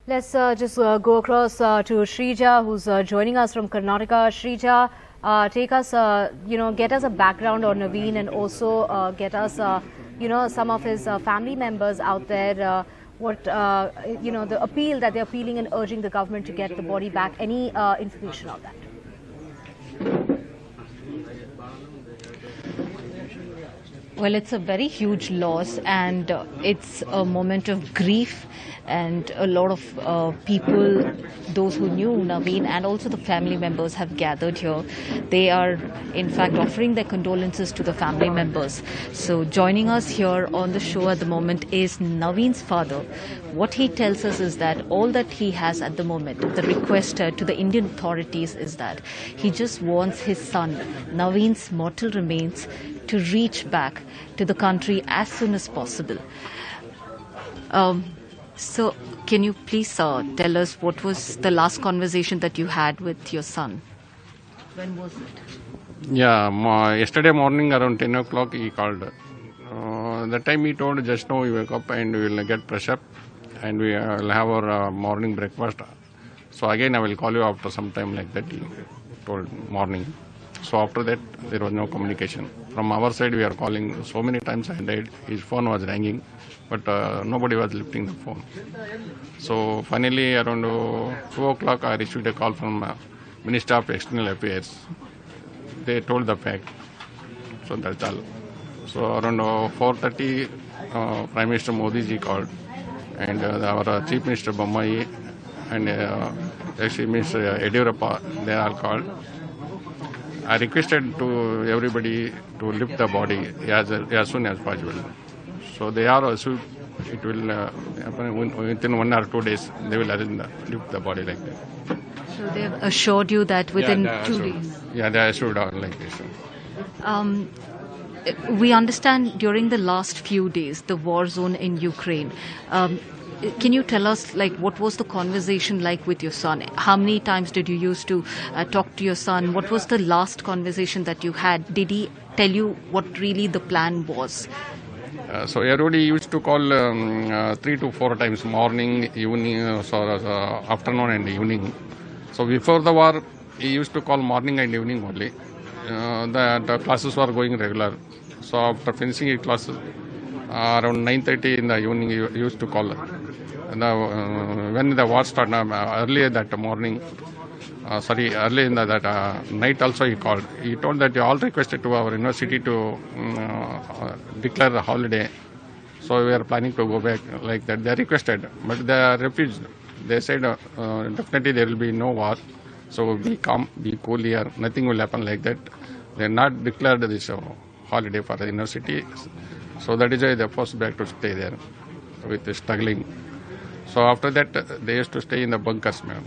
Let's just go across to Shrija, who's joining us from Karnataka. Shrija, take us, get us a background on Naveen and also get us, some of his family members out there. The appeal that they're appealing and urging the government to get the body back. Any information on that? Well, it's a very huge loss, and it's a moment of grief, and a lot of people, those who knew Naveen and also the family members, have gathered here. They are, in fact, offering their condolences to the family members. So joining us here on the show at the moment is Naveen's father. What he tells us is that all that he has at the moment, the request to the Indian authorities, is that he just wants his son, Naveen's mortal remains, to reach back to the country as soon as possible. So can you please tell us what was the last conversation that you had with your son? When was it? Yeah, yesterday morning around 10 o'clock he called. That time he told, just now we wake up and we will get fresh up and we will have our morning breakfast. So again I will call you after some time, like that he told morning. So after that there was no communication. From our side we are calling so many times and his phone was ringing, but nobody was lifting the phone. So finally around 2 o'clock I received a call from Minister of External Affairs. They told the fact. So that's all. So around 4:30 Prime Minister Modi ji called, and our Chief Minister Bommai and actually Minister Yediyurappa, they are called. I requested to everybody to lift the body as soon as possible. So they are also, it will happen within 1 or 2 days, they will lift the body like that. So they have assured you that within 2 days? Yeah, they assured like this. We understand during the last few days, the war zone in Ukraine, can you tell us, what was the conversation like with your son? How many times did you used to talk to your son? What was the last conversation that you had? Did he tell you what really the plan was? So everybody used to call 3 to 4 times, morning, evening, afternoon and evening. So before the war, he used to call morning and evening only. The classes were going regular. So after finishing his classes, around 9:30 in the evening, he used to call. When the war started, earlier that morning, early in that night also he called. He told that you all requested to our university to declare the holiday. So we are planning to go back like that. They requested, but they refused. They said definitely there will be no war. So be calm, be cool here. Nothing will happen like that. They are not declared this holiday for the university. So that is why they forced back to stay there with the struggling. So after that, they used to stay in the bunkers, ma'am,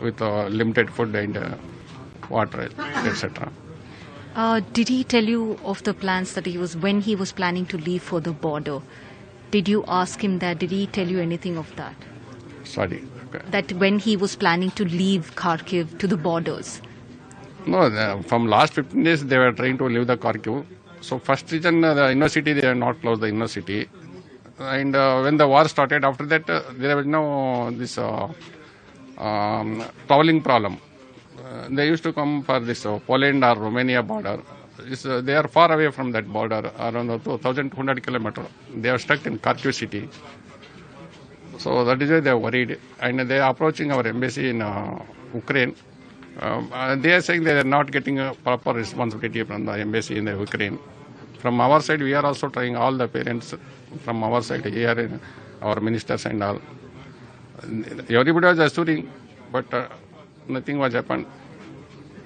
with limited food and water, etc. Did he tell you of the plans that when he was planning to leave for the border? Did you ask him that? Did he tell you anything of that? Sorry. Okay. That when he was planning to leave Kharkiv to the borders? No, from last 15 days they were trying to leave the Kharkiv. So first reason, the university, they have not closed the university. And when the war started, after that, there was no this traveling problem. They used to come for this Poland or Romania border. They are far away from that border, around 2,200 kilometers. They are stuck in Kharkiv city. So that is why they are worried. And they are approaching our embassy in Ukraine. They are saying they are not getting a proper responsibility from the embassy in the Ukraine. From our side, we are also trying, all the parents from our side here, our ministers and all. Everybody was assuring, but nothing was happened.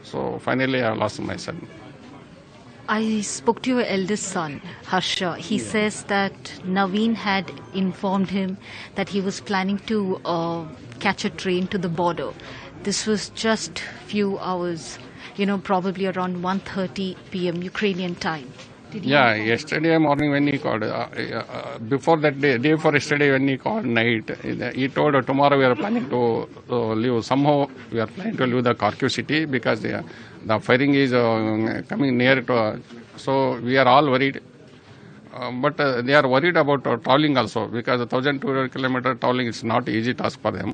So finally, I lost my son. I spoke to your eldest son, Harsha. He says that Naveen had informed him that he was planning to catch a train to the border. This was just few hours, probably around 1:30 p.m. Ukrainian time. Yeah, yesterday morning when he called, before that day before yesterday when he called night, he told tomorrow we are planning to leave. Somehow we are planning to leave the Kharkiv city because the firing is coming near to us. So we are all worried. But they are worried about traveling also, because 1,200 kilometer traveling is not easy task for them.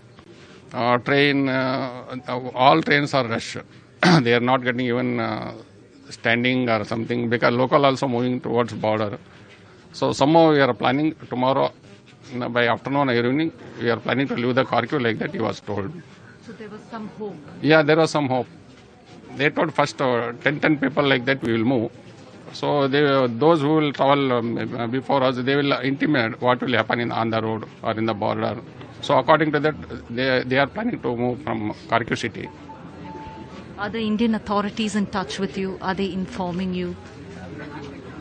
Train, all trains are rush. They are not getting even standing or something, because local also moving towards border. So somehow we are planning tomorrow, by afternoon or evening, we are planning to leave the Kharkiv, like that he was told. So there was some hope. Yeah, there was some hope. They told first 10 people like that we will move. So those who will travel before us, they will intimate what will happen on the road or in the border. So according to that, they are planning to move from Kharkiv city. Are the Indian authorities in touch with you? Are they informing you?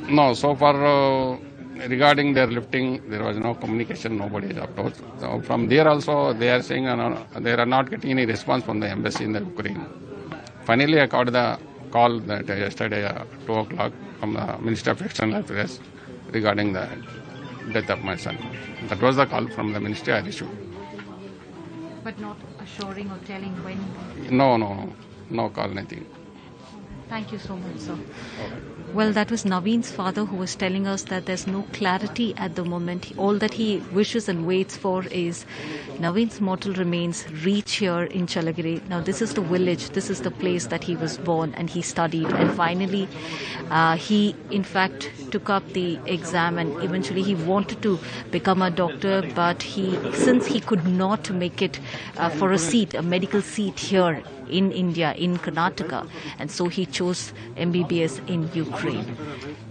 No, so far regarding their lifting, there was no communication, nobody is approached. So from there also, they are saying they are not getting any response from the embassy in the Ukraine. Finally, I got the call that yesterday at 2 o'clock from the Minister of External Affairs regarding the death of my son. That was the call from the ministry I received. But not assuring or telling when? No call, nothing. Thank you so much, sir. Well, that was Naveen's father who was telling us that there's no clarity at the moment. All that he wishes and waits for is Naveen's mortal remains reach here in Chalagiri. Now, this is the village, this is the place that he was born and he studied. And finally, he in fact took up the exam, and eventually he wanted to become a doctor, but since he could not make it for a medical seat here in India, in Karnataka, and so he chose MBBS in Ukraine.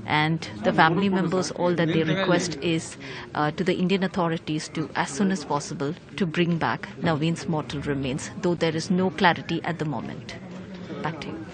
And the family members, all that they request is to the Indian authorities to, as soon as possible, to bring back Naveen's mortal remains, though there is no clarity at the moment. Back to you.